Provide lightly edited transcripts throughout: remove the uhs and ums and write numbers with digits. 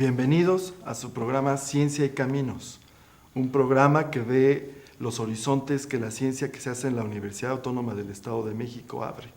Bienvenidos a su programa Ciencia y Caminos, un programa que ve los horizontes que la ciencia que se hace en la Universidad Autónoma del Estado de México abre.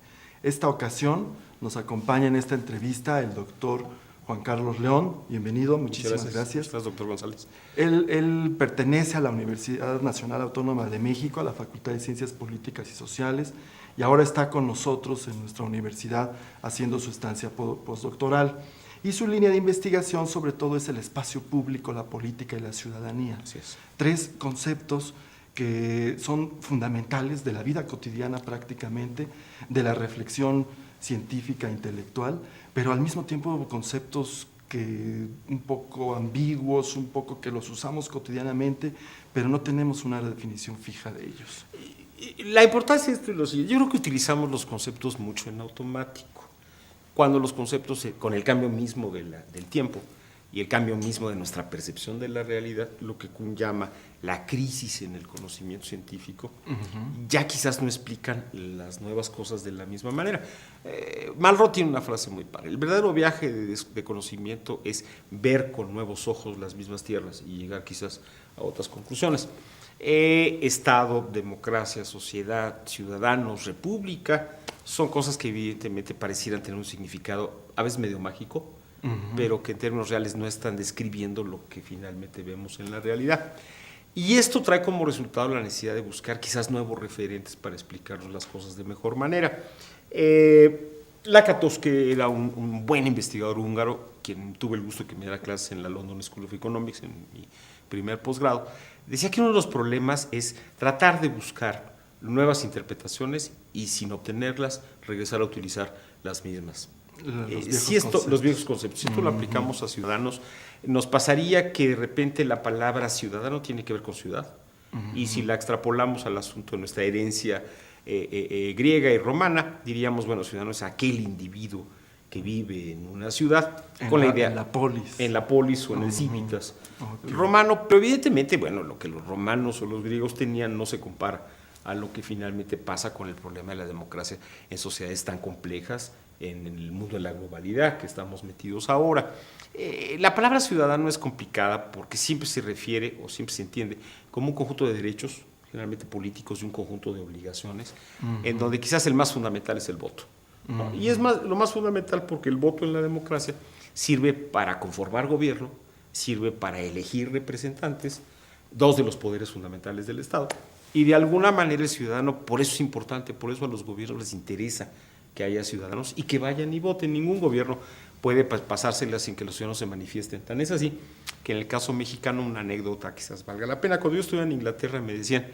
Esta ocasión nos acompaña en esta entrevista el doctor Juan Carlos León. Bienvenido, muchísimas gracias. Gracias, doctor González. Él pertenece a la Universidad Nacional Autónoma de México, a la Facultad de Ciencias Políticas y Sociales, y ahora está con nosotros en nuestra universidad haciendo su estancia postdoctoral. Y su línea de investigación sobre todo es el espacio público, la política y la ciudadanía. Así es. Tres conceptos que son fundamentales de la vida cotidiana prácticamente, de la reflexión científica, intelectual, pero al mismo tiempo conceptos que un poco ambiguos, un poco que los usamos cotidianamente, pero no tenemos una definición fija de ellos. La importancia es lo siguiente. Yo creo que utilizamos los conceptos mucho en automático. Cuando los conceptos, con el cambio mismo del tiempo y el cambio mismo de nuestra percepción de la realidad, lo que Kuhn llama la crisis en el conocimiento científico, ya quizás no explican las nuevas cosas de la misma manera. Malraux tiene una frase muy padre: el verdadero viaje de conocimiento es ver con nuevos ojos las mismas tierras y llegar quizás a otras conclusiones. Estado, democracia, sociedad, ciudadanos, república, son cosas que evidentemente parecieran tener un significado a veces medio mágico, pero que en términos reales no están describiendo lo que finalmente vemos en la realidad. Y esto trae como resultado la necesidad de buscar quizás nuevos referentes para explicarnos las cosas de mejor manera. Lakatos, que era un buen investigador húngaro, quien tuve el gusto de que me diera clases en la London School of Economics en mi primer posgrado, decía que uno de los problemas es tratar de buscar nuevas interpretaciones y, sin obtenerlas, regresar a utilizar las mismas. Los viejos conceptos. Si esto lo aplicamos a ciudadanos, nos pasaría que de repente la palabra ciudadano tiene que ver con ciudad, y si la extrapolamos al asunto de nuestra herencia griega y romana, diríamos, bueno, ciudadano es aquel individuo que vive en una ciudad, con la idea en la polis o en el civitas romano, pero evidentemente, bueno, lo que los romanos o los griegos tenían no se compara a lo que finalmente pasa con el problema de la democracia en sociedades tan complejas, en el mundo de la globalidad que estamos metidos ahora. La palabra ciudadano es complicada porque siempre se refiere o siempre se entiende como un conjunto de derechos, generalmente políticos, y un conjunto de obligaciones, en donde quizás el más fundamental es el voto. ¿No? Y es lo más fundamental porque el voto en la democracia sirve para conformar gobierno, sirve para elegir representantes, dos de los poderes fundamentales del Estado. Y de alguna manera el ciudadano, por eso es importante, por eso a los gobiernos les interesa que haya ciudadanos y que vayan y voten. Ningún gobierno puede pasársela sin que los ciudadanos se manifiesten. Tan es así que en el caso mexicano, una anécdota quizás valga la pena. Cuando yo estuve en Inglaterra me decían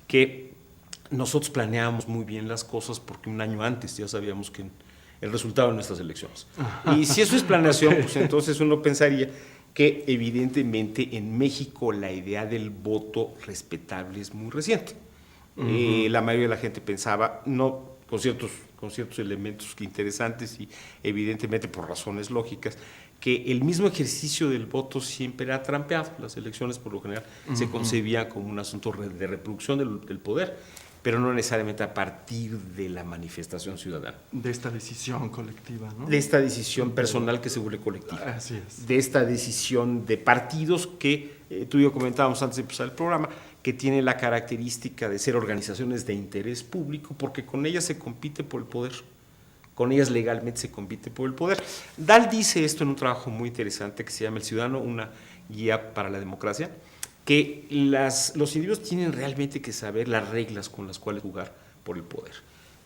que nosotros planeábamos muy bien las cosas porque un año antes ya sabíamos que el resultado de nuestras elecciones. Y si eso es planeación, pues entonces uno pensaría que evidentemente en México la idea del voto respetable es muy reciente. La mayoría de la gente pensaba, no con ciertos elementos interesantes y evidentemente por razones lógicas, que el mismo ejercicio del voto siempre era trampeado. Las elecciones por lo general se concebían como un asunto de reproducción del poder, pero no necesariamente a partir de la manifestación ciudadana. De esta decisión colectiva, ¿no? De esta decisión personal que se vuelve colectiva. Así es. De esta decisión de partidos que, tú y yo comentábamos antes de empezar el programa, que tiene la característica de ser organizaciones de interés público, porque con ellas se compite por el poder. Con ellas legalmente se compite por el poder. Dahl dice esto en un trabajo muy interesante que se llama El Ciudadano, una guía para la democracia, que los individuos tienen realmente que saber las reglas con las cuales jugar por el poder.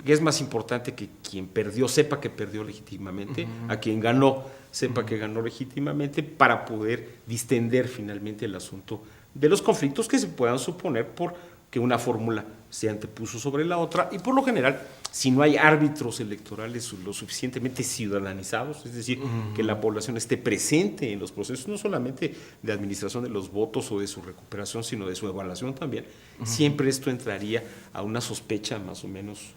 Que es más importante que quien perdió sepa que perdió legítimamente, a quien ganó sepa que ganó legítimamente, para poder distender finalmente el asunto de los conflictos que se puedan suponer por que una fórmula se antepuso sobre la otra. Y por lo general, si no hay árbitros electorales lo suficientemente ciudadanizados, es decir, que la población esté presente en los procesos, no solamente de administración de los votos o de su recuperación, sino de su evaluación también, siempre esto entraría a una sospecha más o menos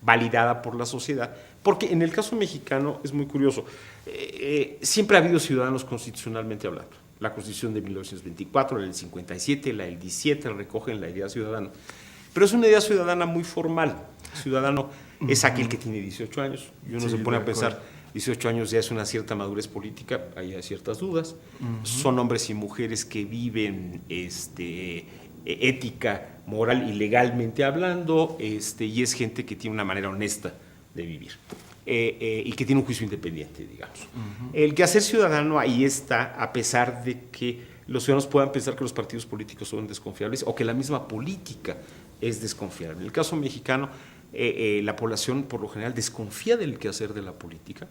validada por la sociedad. Porque en el caso mexicano es muy curioso, siempre ha habido ciudadanos constitucionalmente hablando. La Constitución de 1924, la del 57, la del 17 recogen la idea ciudadana. Pero es una idea ciudadana muy formal. Ciudadano es aquel que tiene 18 años y uno se pone a pensar, 18 años ya es una cierta madurez política, hay ciertas dudas. Son hombres y mujeres que viven ética, moral y legalmente hablando, y es gente que tiene una manera honesta de vivir. Y que tiene un juicio independiente, digamos. El quehacer ciudadano ahí está, a pesar de que los ciudadanos puedan pensar que los partidos políticos son desconfiables o que la misma política es desconfiable. En el caso mexicano, la población por lo general desconfía del quehacer de la política,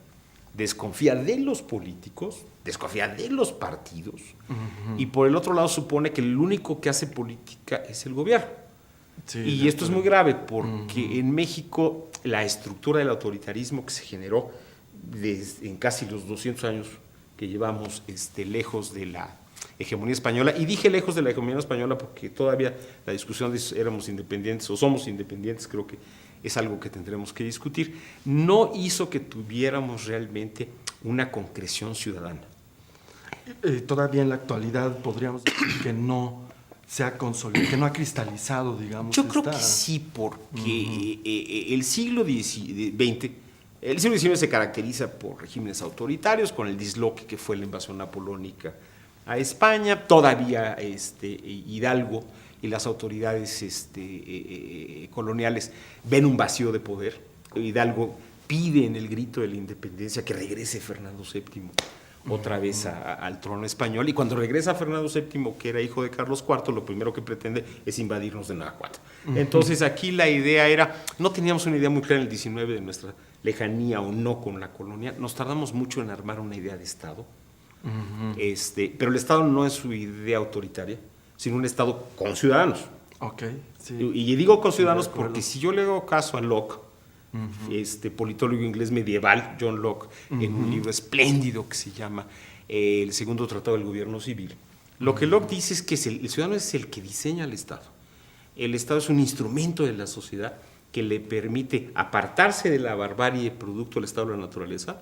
desconfía de los políticos, desconfía de los partidos, y por el otro lado supone que el único que hace política es el gobierno. Sí, y esto es muy grave porque en México la estructura del autoritarismo que se generó en casi los 200 años que llevamos lejos de la hegemonía española, y dije lejos de la hegemonía española porque todavía la discusión de si éramos independientes o somos independientes, creo que es algo que tendremos que discutir, no hizo que tuviéramos realmente una concreción ciudadana. Todavía en la actualidad podríamos decir que no se ha consolidado, que no ha cristalizado, digamos. Yo creo que sí, porque el siglo XX, el siglo XIX se caracteriza por regímenes autoritarios, con el disloque que fue la invasión napoleónica a España. Todavía Hidalgo y las autoridades coloniales ven un vacío de poder. Hidalgo pide en el grito de la independencia que regrese Fernando VII otra vez al trono español, y cuando regresa Fernando VII, que era hijo de Carlos IV, lo primero que pretende es invadirnos de Nahuatl. Entonces aquí la idea era, no teníamos una idea muy clara en el 19 de nuestra lejanía o no con la colonia, nos tardamos mucho en armar una idea de Estado, pero el Estado no es su idea autoritaria, sino un Estado con ciudadanos. Okay, sí. Y digo con ciudadanos porque si yo le hago caso a Locke, politólogo inglés medieval, John Locke, en un libro espléndido que se llama El Segundo Tratado del Gobierno Civil, lo que Locke dice es que el ciudadano es el que diseña el Estado. El Estado es un instrumento de la sociedad que le permite apartarse de la barbarie producto del estado de la naturaleza,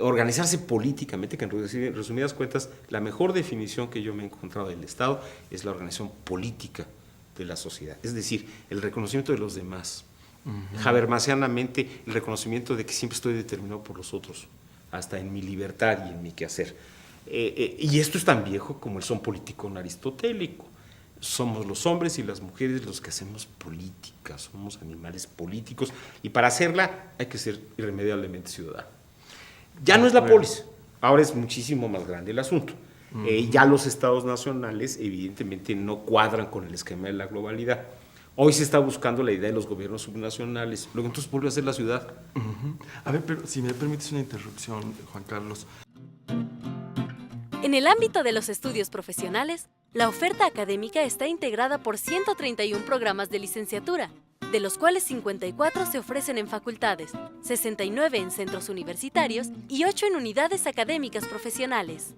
organizarse políticamente, que en resumidas cuentas, la mejor definición que yo me he encontrado del Estado es la organización política de la sociedad, es decir, el reconocimiento de los demás. Habermasianamente, el reconocimiento de que siempre estoy determinado por los otros, hasta en mi libertad y en mi quehacer. Y esto es tan viejo como el son político aristotélico. Somos los hombres y las mujeres los que hacemos política, somos animales políticos, y para hacerla hay que ser irremediablemente ciudadano. Ya no es la polis, ahora es muchísimo más grande el asunto. Ya los estados nacionales evidentemente no cuadran con el esquema de la globalidad. Hoy se está buscando la idea de los gobiernos subnacionales, luego entonces vuelve a ser la ciudad. A ver, pero si me permites una interrupción, Juan Carlos. En el ámbito de los estudios profesionales, la oferta académica está integrada por 131 programas de licenciatura, de los cuales 54 se ofrecen en facultades, 69 en centros universitarios y 8 en unidades académicas profesionales.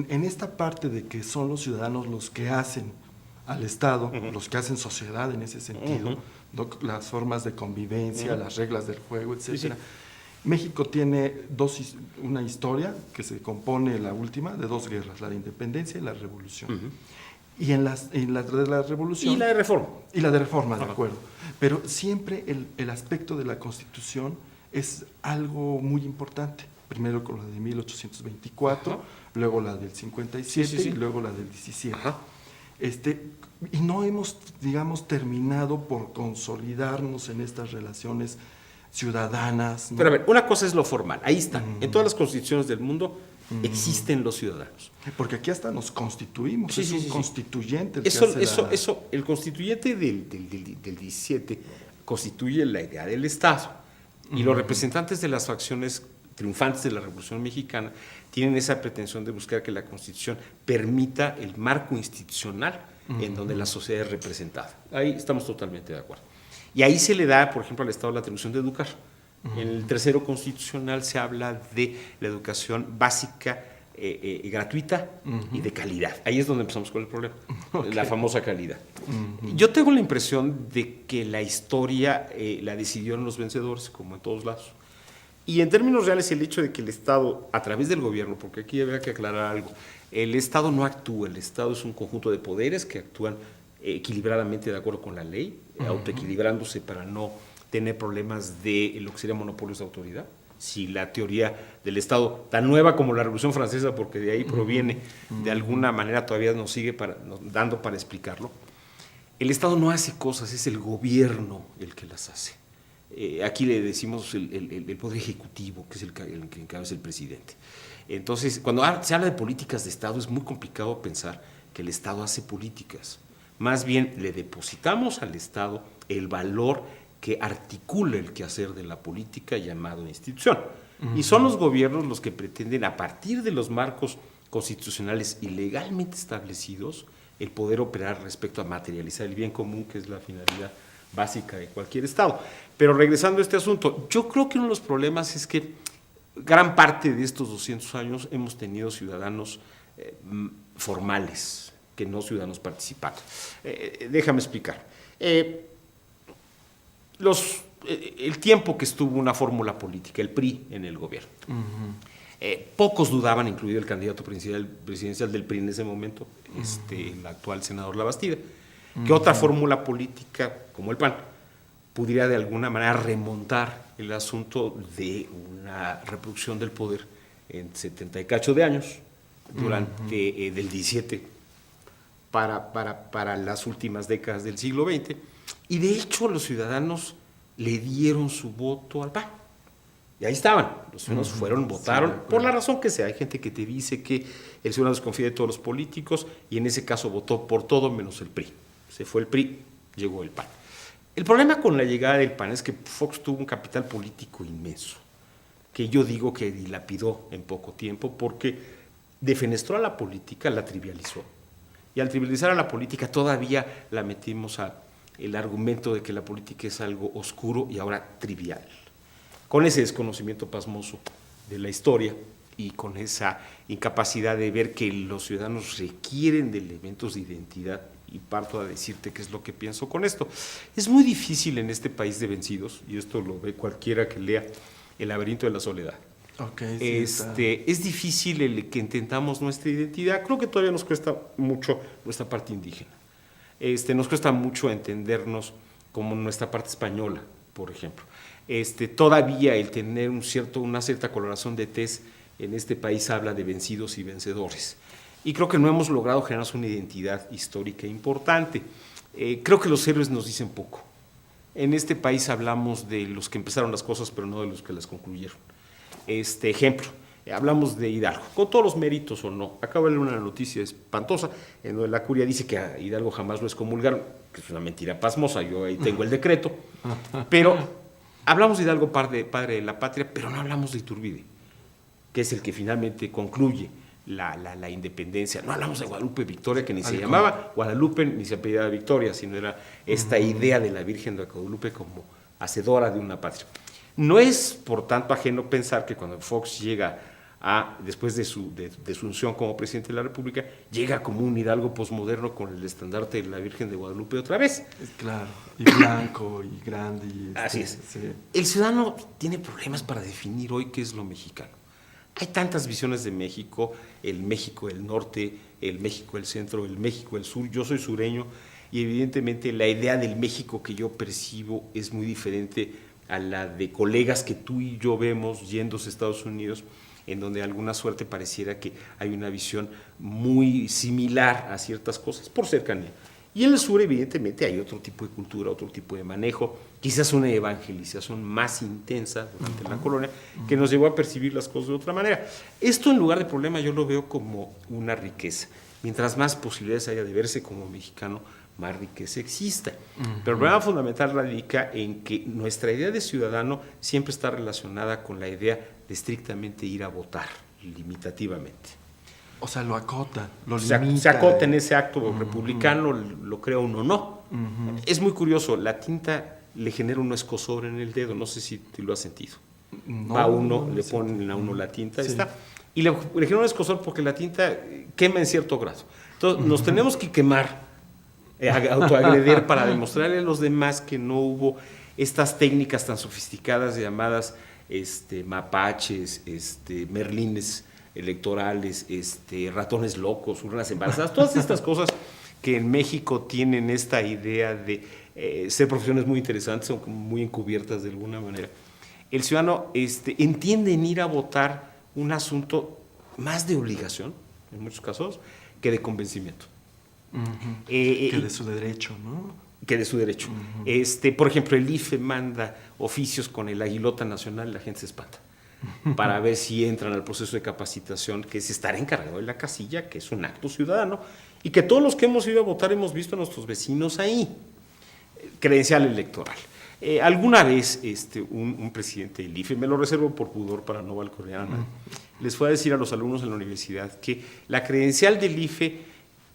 En esta parte de que son los ciudadanos los que hacen al Estado, los que hacen sociedad en ese sentido, las formas de convivencia, las reglas del juego, etcétera. México tiene una historia que se compone, la última, de dos guerras, la de independencia y la revolución. Y en la de la revolución... Y la de reforma. Y la de reforma, de acuerdo. Pero siempre el aspecto de la Constitución es algo muy importante. Primero con la de 1824, luego la del 57 y luego la del 17. Y no hemos, digamos, terminado por consolidarnos en estas relaciones ciudadanas, ¿no? Pero a ver, una cosa es lo formal, ahí está. En todas las constituciones del mundo existen los ciudadanos. Porque aquí hasta nos constituimos, es un constituyente el eso, que hace eso, el constituyente del 17 constituye la idea del Estado. Y los representantes de las facciones triunfantes de la Revolución Mexicana tienen esa pretensión de buscar que la Constitución permita el marco institucional en donde la sociedad es representada. Ahí estamos totalmente de acuerdo. Y ahí se le da, por ejemplo, al Estado la atribución de educar. En el tercero constitucional se habla de la educación básica, gratuita y de calidad. Ahí es donde empezamos con el problema, la famosa calidad. Yo tengo la impresión de que la historia la decidieron los vencedores, como en todos lados. Y en términos reales, el hecho de que el Estado, a través del gobierno, porque aquí habría que aclarar algo, el Estado no actúa, el Estado es un conjunto de poderes que actúan equilibradamente de acuerdo con la ley, autoequilibrándose para no tener problemas de lo que sería monopolios de autoridad. Si la teoría del Estado, tan nueva como la Revolución Francesa, porque de ahí proviene, de alguna manera todavía nos sigue dando para explicarlo, el Estado no hace cosas, es el gobierno el que las hace. Aquí le decimos el poder ejecutivo, que es el que encabeza el presidente. Entonces, cuando se habla de políticas de Estado, es muy complicado pensar que el Estado hace políticas. Más bien, le depositamos al Estado el valor que articula el quehacer de la política llamado institución. Y son los gobiernos los que pretenden, a partir de los marcos constitucionales y legalmente establecidos, el poder operar respecto a materializar el bien común, que es la finalidad básica de cualquier Estado. Pero regresando a este asunto, yo creo que uno de los problemas es que gran parte de estos 200 años hemos tenido ciudadanos formales, que no ciudadanos participantes. Déjame explicar. El tiempo que estuvo una fórmula política, el PRI, en el gobierno, pocos dudaban, incluido el candidato presidencial del PRI en ese momento, el actual senador Labastida, que otra fórmula política, como el PAN, pudiera de alguna manera remontar el asunto de una reproducción del poder en 70 y cacho de años, durante del 17 para las últimas décadas del siglo XX. Y de hecho los ciudadanos le dieron su voto al PAN. Y ahí estaban, los ciudadanos votaron, sí, por la razón que sea. Hay gente que te dice que el ciudadano desconfía de todos los políticos y en ese caso votó por todo menos el PRI. Se fue el PRI, llegó el PAN. El problema con la llegada del PAN es que Fox tuvo un capital político inmenso, que yo digo que dilapidó en poco tiempo porque defenestró a la política, la trivializó. Y al trivializar a la política todavía la metimos al argumento de que la política es algo oscuro y ahora trivial. Con ese desconocimiento pasmoso de la historia y con esa incapacidad de ver que los ciudadanos requieren de elementos de identidad, y parto a decirte qué es lo que pienso con esto. Es muy difícil en este país de vencidos, y esto lo ve cualquiera que lea El laberinto de la soledad. Okay, sí, es difícil el que intentamos nuestra identidad. Creo que todavía nos cuesta mucho nuestra parte indígena. Nos cuesta mucho entendernos como nuestra parte española, por ejemplo. Todavía el tener una cierta coloración de tez en este país habla de vencidos y vencedores. Y creo que no hemos logrado generarnos una identidad histórica importante. Creo que los héroes nos dicen poco. En este país hablamos de los que empezaron las cosas, pero no de los que las concluyeron. Ejemplo, hablamos de Hidalgo, con todos los méritos o no. Acabo de leer una noticia espantosa en donde la curia dice que a Hidalgo jamás lo excomulgaron, que es una mentira pasmosa, yo ahí tengo el decreto. Pero hablamos de Hidalgo, padre de la patria, pero no hablamos de Iturbide, que es el que finalmente concluye la independencia. No hablamos de Guadalupe Victoria, que ni se llamaba Guadalupe ni se apellidaba Victoria, sino era esta idea de la Virgen de Guadalupe como hacedora de una patria. No es, por tanto, ajeno pensar que cuando Fox llega después de su unción como presidente de la República, llega como un Hidalgo posmoderno con el estandarte de la Virgen de Guadalupe otra vez. Claro, y blanco y grande. Así es. Sí. El ciudadano tiene problemas para definir hoy qué es lo mexicano. Hay tantas visiones de México, el México del norte, el México del centro, el México del sur. Yo soy sureño y evidentemente la idea del México que yo percibo es muy diferente a la de colegas que tú y yo vemos yéndose a Estados Unidos, en donde de alguna suerte pareciera que hay una visión muy similar a ciertas cosas por cercanía. Y en el sur, evidentemente, hay otro tipo de cultura, otro tipo de manejo, quizás una evangelización más intensa durante la colonia, que nos llevó a percibir las cosas de otra manera. Esto, en lugar de problema, yo lo veo como una riqueza. Mientras más posibilidades haya de verse como mexicano, más riqueza exista. Pero el problema fundamental radica en que nuestra idea de ciudadano siempre está relacionada con la idea de estrictamente ir a votar, limitativamente. O sea, lo acota, lo Se limita. acota en ese acto republicano, lo crea uno o no. Es muy curioso, la tinta le genera un escozor en el dedo, no sé si te lo has sentido. No, Va uno, no, le sí. ponen a uno la tinta, Sí. está, y le genera un escozor porque la tinta quema en cierto grado. Entonces, nos tenemos que quemar, autoagredir para demostrarle a los demás que no hubo estas técnicas tan sofisticadas llamadas mapaches, merlines electorales, ratones locos, urnas embarazadas, todas estas cosas que en México tienen esta idea de ser profesiones muy interesantes, son como muy encubiertas de alguna manera. El ciudadano entiende en ir a votar un asunto más de obligación, en muchos casos, que de convencimiento. Que de su derecho, ¿no? Que de su derecho. Por ejemplo, el IFE manda oficios con el Aguilota Nacional, la gente se espanta, para ver si entran al proceso de capacitación, que es estar encargado de la casilla, que es un acto ciudadano, y que todos los que hemos ido a votar hemos visto a nuestros vecinos ahí. Credencial electoral. Alguna vez un presidente del IFE, me lo reservo por pudor para no balconear a nadie, les fue a decir a los alumnos en la universidad que la credencial del IFE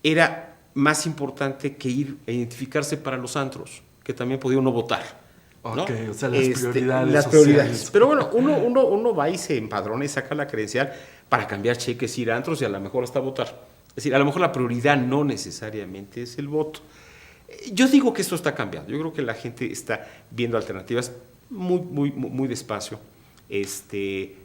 era más importante que ir a identificarse para los antros, que también podía uno votar, ¿no? Ok, o sea, las prioridades las sociales. prioridades. Pero bueno, uno va y se empadrona y saca la credencial para cambiar cheques, ir a antros y a lo mejor hasta votar. Es decir, a lo mejor la prioridad no necesariamente es el voto. Yo digo que esto está cambiando. Yo creo que la gente está viendo alternativas muy despacio.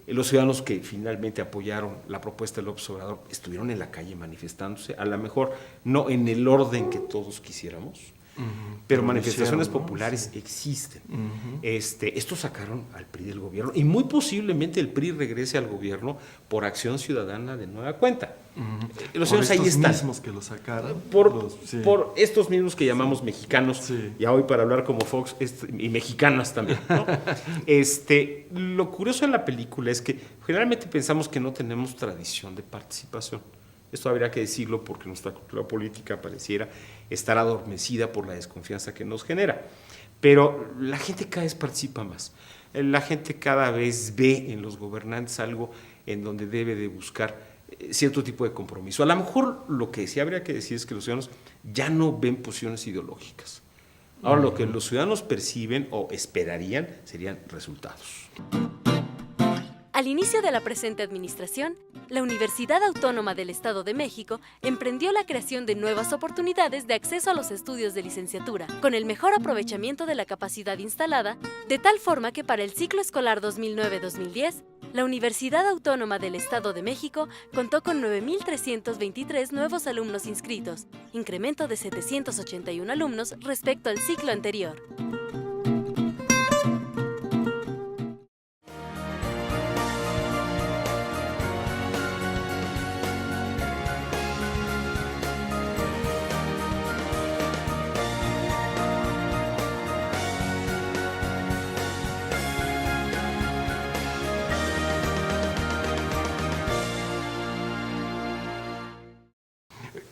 Los ciudadanos que finalmente apoyaron la propuesta de López Obrador estuvieron en la calle manifestándose, a lo mejor no en el orden que todos quisiéramos, pero manifestaciones populares existen. Estos sacaron al PRI del gobierno y muy posiblemente el PRI regrese al gobierno por acción ciudadana de nueva cuenta. Los ciudadanos ahí están. Mismos que lo sacaron. Sí. Por estos mismos que llamamos mexicanos, Sí. ya hoy para hablar como Fox, y mexicanas también, ¿no? Lo curioso de la película es que generalmente pensamos que no tenemos tradición de participación. Esto habría que decirlo porque nuestra cultura política pareciera estar adormecida por la desconfianza que nos genera. Pero la gente cada vez participa más. La gente cada vez ve en los gobernantes algo en donde debe de buscar cierto tipo de compromiso. A lo mejor lo que sí habría que decir es que los ciudadanos ya no ven posiciones ideológicas. Ahora lo que los ciudadanos perciben o esperarían serían resultados. Al inicio de la presente administración, la Universidad Autónoma del Estado de México emprendió la creación de nuevas oportunidades de acceso a los estudios de licenciatura, con el mejor aprovechamiento de la capacidad instalada, de tal forma que para el ciclo escolar 2009-2010, la Universidad Autónoma del Estado de México contó con 9.323 nuevos alumnos inscritos, incremento de 781 alumnos respecto al ciclo anterior.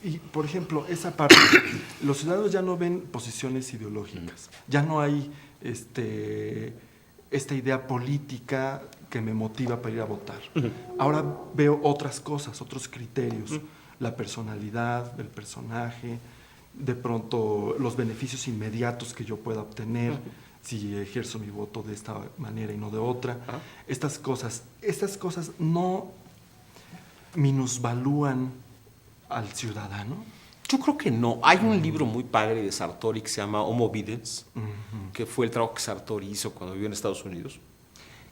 Y, por ejemplo, esa parte, los ciudadanos ya no ven posiciones ideológicas, ya no hay esta idea política que me motiva para ir a votar. Ahora veo otras cosas, otros criterios, la personalidad, el personaje, de pronto los beneficios inmediatos que yo pueda obtener si ejerzo mi voto de esta manera y no de otra. Estas cosas no minusvalúan al ciudadano. Yo creo que no. Hay un libro muy padre de Sartori que se llama Homo Videns, que fue el trabajo que Sartori hizo cuando vivió en Estados Unidos.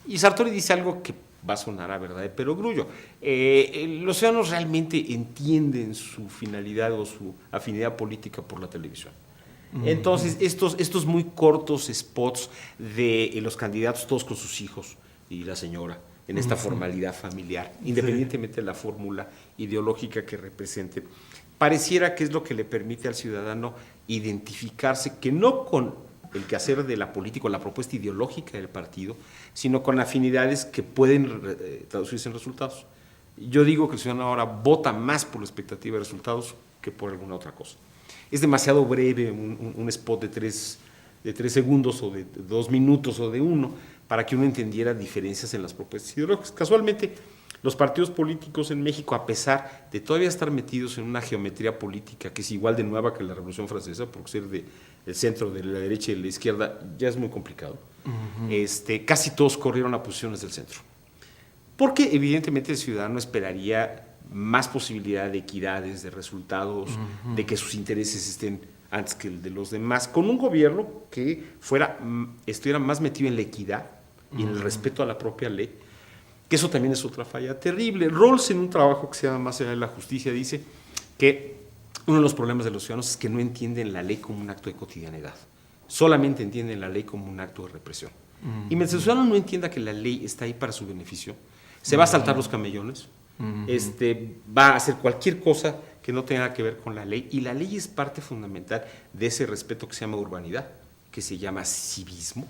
Y Sartori dice algo que va a sonar a verdad de perogrullo. Los ciudadanos realmente entienden su finalidad o su afinidad política por la televisión. Entonces, estos muy cortos spots de los candidatos, todos con sus hijos y la señora, en esta formalidad familiar, independientemente de la fórmula ideológica que represente, pareciera que es lo que le permite al ciudadano identificarse, que no con el quehacer de la política o la propuesta ideológica del partido, sino con afinidades que pueden traducirse en resultados. Yo digo que el ciudadano ahora vota más por la expectativa de resultados que por alguna otra cosa. Es demasiado breve un spot de 3 segundos o de 2 minutos o de 1 para que uno entendiera diferencias en las propuestas ideológicas. Casualmente, los partidos políticos en México, a pesar de todavía estar metidos en una geometría política que es igual de nueva que la Revolución Francesa, porque ser del centro, de la derecha y de la izquierda ya es muy complicado, casi todos corrieron a posiciones del centro. Porque evidentemente el ciudadano esperaría más posibilidad de equidades, de resultados, de que sus intereses estén antes que el de los demás, con un gobierno que estuviera más metido en la equidad y en el respeto a la propia ley, que eso también es otra falla terrible. Rawls, en un trabajo que se llama Más allá de la justicia, dice que uno de los problemas de los ciudadanos es que no entienden la ley como un acto de cotidianidad, solamente entienden la ley como un acto de represión. Y mientras el ciudadano no entienda que la ley está ahí para su beneficio, se va a saltar los camellones, va a hacer cualquier cosa que no tenga que ver con la ley, y la ley es parte fundamental de ese respeto que se llama urbanidad, que se llama civismo,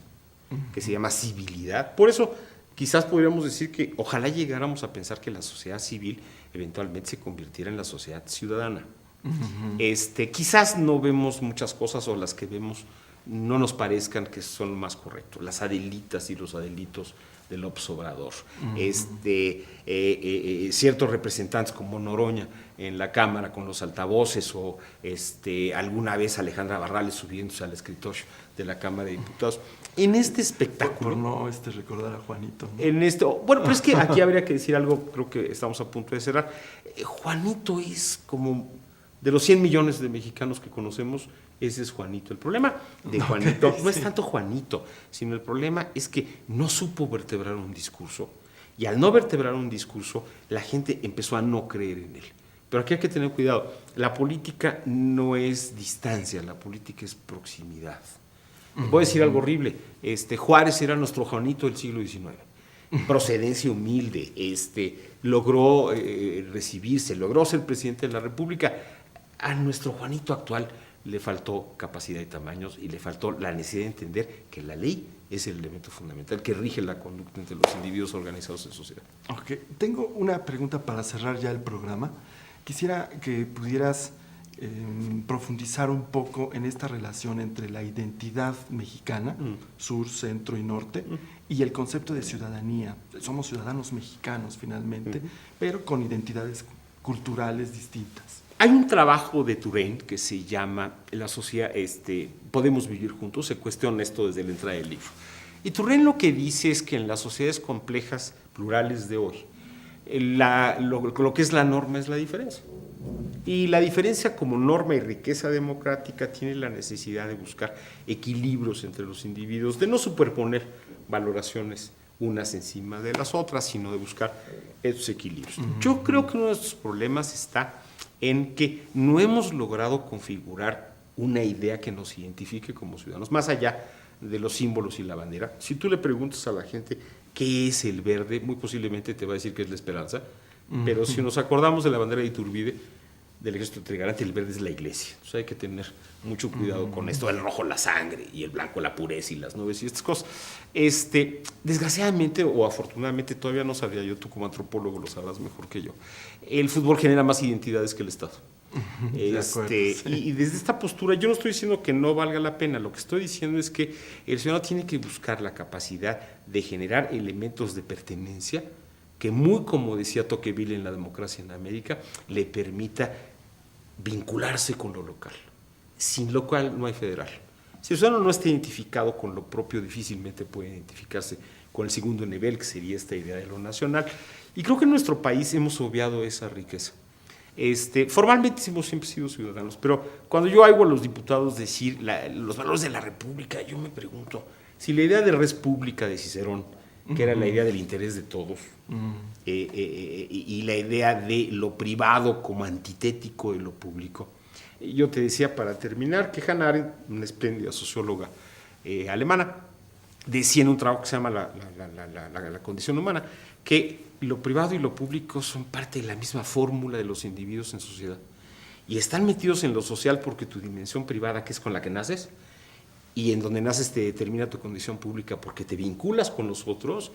que se llama civilidad. Por eso quizás podríamos decir que ojalá llegáramos a pensar que la sociedad civil eventualmente se convirtiera en la sociedad ciudadana. Quizás no vemos muchas cosas, o las que vemos no nos parezcan que son lo más correcto. Las Adelitas y los Adelitos de López Obrador, ciertos representantes como Noroña en la Cámara con los altavoces, o alguna vez Alejandra Barrales subiéndose al escritorio de la Cámara de Diputados. En este espectáculo... Por no recordar a Juanito, ¿no? Bueno, pero es que aquí habría que decir algo, creo que estamos a punto de cerrar. Juanito es como, de los 100 millones de mexicanos que conocemos, ese es Juanito. El problema de Juanito no es tanto Juanito, sino el problema es que no supo vertebrar un discurso, y al no vertebrar un discurso, la gente empezó a no creer en él. Pero aquí hay que tener cuidado. La política no es distancia, la política es proximidad. Voy a decir algo horrible. Juárez era nuestro Juanito del siglo XIX. Procedencia humilde, logró recibirse, logró ser presidente de la República. A nuestro Juanito actual le faltó capacidad y tamaños, y le faltó la necesidad de entender que la ley es el elemento fundamental que rige la conducta entre los individuos organizados en sociedad. Ok, tengo una pregunta para cerrar ya el programa. Quisiera que pudieras profundizar un poco en esta relación entre la identidad mexicana, sur, centro y norte, y el concepto de ciudadanía. Somos ciudadanos mexicanos finalmente, pero con identidades culturales distintas. Hay un trabajo de Touraine que se llama La sociedad, podemos vivir juntos, se cuestiona esto desde la entrada del libro. Y Touraine lo que dice es que en las sociedades complejas, plurales de hoy, lo que es la norma es la diferencia. Y la diferencia como norma y riqueza democrática tiene la necesidad de buscar equilibrios entre los individuos, de no superponer valoraciones unas encima de las otras, sino de buscar esos equilibrios. Yo creo que uno de estos problemas está en que no hemos logrado configurar una idea que nos identifique como ciudadanos, más allá de los símbolos y la bandera. Si tú le preguntas a la gente qué es el verde, muy posiblemente te va a decir que es la esperanza, pero si nos acordamos de la bandera de Iturbide, del Ejército Trigarante, el verde es la iglesia. Entonces hay que tener mucho cuidado con esto, el rojo la sangre, y el blanco la pureza y las nubes y estas cosas. Desgraciadamente o afortunadamente, todavía no sabía yo, tú como antropólogo lo sabrás mejor que yo, el fútbol genera más identidades que el Estado. Y desde esta postura yo no estoy diciendo que no valga la pena, lo que estoy diciendo es que el ciudadano tiene que buscar la capacidad de generar elementos de pertenencia que, muy como decía Tocqueville en La democracia en América, le permita vincularse con lo local, sin lo cual no hay federal. Si el ciudadano no está identificado con lo propio, difícilmente puede identificarse con el segundo nivel, que sería esta idea de lo nacional. Y creo que en nuestro país hemos obviado esa riqueza. Formalmente hemos siempre sido ciudadanos, pero cuando yo oigo a los diputados decir los valores de la República, yo me pregunto si la idea de res pública de Cicerón, que era la idea del interés de todos, y la idea de lo privado como antitético de lo público. Yo te decía, para terminar, que Hannah Arendt, una espléndida socióloga alemana, decía en un trabajo que se llama la condición humana, que lo privado y lo público son parte de la misma fórmula de los individuos en sociedad, y están metidos en lo social porque tu dimensión privada, que es con la que naces, y en donde naces te determina tu condición pública porque te vinculas con los otros.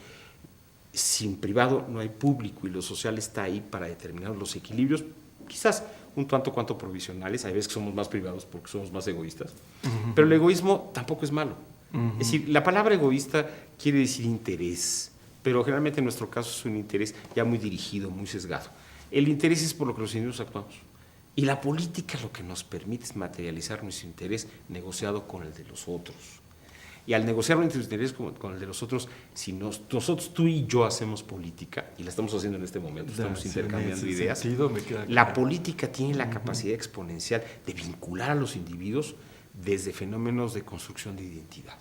Sin privado no hay público, y lo social está ahí para determinar los equilibrios, quizás un tanto cuanto provisionales. Hay veces que somos más privados porque somos más egoístas, pero el egoísmo tampoco es malo. Es decir, la palabra egoísta quiere decir interés, pero generalmente en nuestro caso es un interés ya muy dirigido, muy sesgado. El interés es por lo que los individuos actuamos. Y la política lo que nos permite es materializar nuestro interés negociado con el de los otros. Y al negociar nuestro interés con el de los otros, si nosotros, tú y yo hacemos política, y la estamos haciendo en este momento, estamos intercambiando ideas, la política tiene la capacidad exponencial de vincular a los individuos desde fenómenos de construcción de identidad.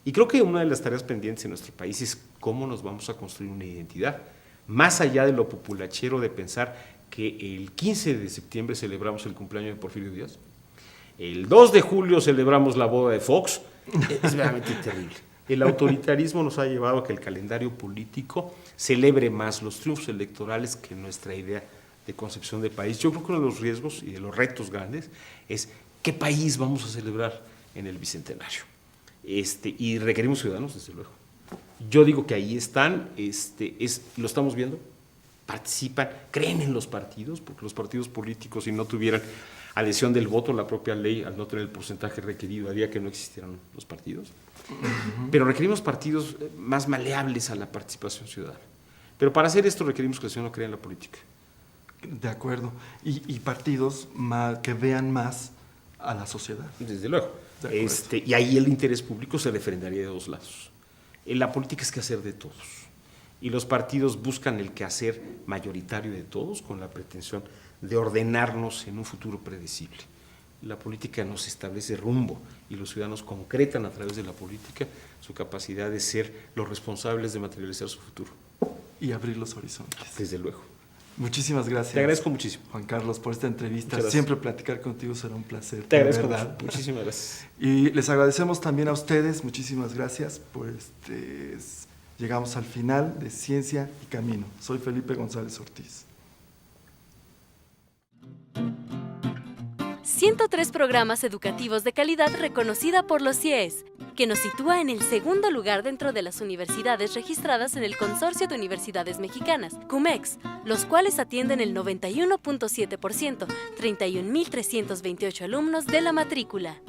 Y creo que una de las tareas pendientes en nuestro país es cómo nos vamos a construir una identidad, más allá de lo populachero de pensar que el 15 de septiembre celebramos el cumpleaños de Porfirio Díaz, el 2 de julio celebramos la boda de Fox. Es verdaderamente terrible. El autoritarismo nos ha llevado a que el calendario político celebre más los triunfos electorales que nuestra idea de concepción de país. Yo creo que uno de los riesgos y de los retos grandes es qué país vamos a celebrar en el Bicentenario. Y requerimos ciudadanos, desde luego. Yo digo que ahí están, lo estamos viendo, participan, creen en los partidos, porque los partidos políticos, si no tuvieran adhesión del voto, la propia ley, al no tener el porcentaje requerido, haría que no existieran los partidos. Pero requerimos partidos más maleables a la participación ciudadana. Pero para hacer esto requerimos que el ciudadano crea en la política. De acuerdo. Y partidos que vean más a la sociedad. Desde luego. Y ahí el interés público se refrendaría de dos lados. En la política es quehacer de todos. Y los partidos buscan el quehacer mayoritario de todos con la pretensión de ordenarnos en un futuro predecible. La política nos establece rumbo y los ciudadanos concretan a través de la política su capacidad de ser los responsables de materializar su futuro. Y abrir los horizontes. Desde luego. Muchísimas gracias. Te agradezco muchísimo, Juan Carlos, por esta entrevista. Siempre platicar contigo será un placer. Te agradezco mucho. Muchísimas gracias. Y les agradecemos también a ustedes. Muchísimas gracias. Llegamos al final de Ciencia y Camino. Soy Felipe González Ortiz. 103 programas educativos de calidad reconocida por los CIES, que nos sitúa en el segundo lugar dentro de las universidades registradas en el Consorcio de Universidades Mexicanas, CUMEX, los cuales atienden el 91.7%, 31.328 alumnos de la matrícula.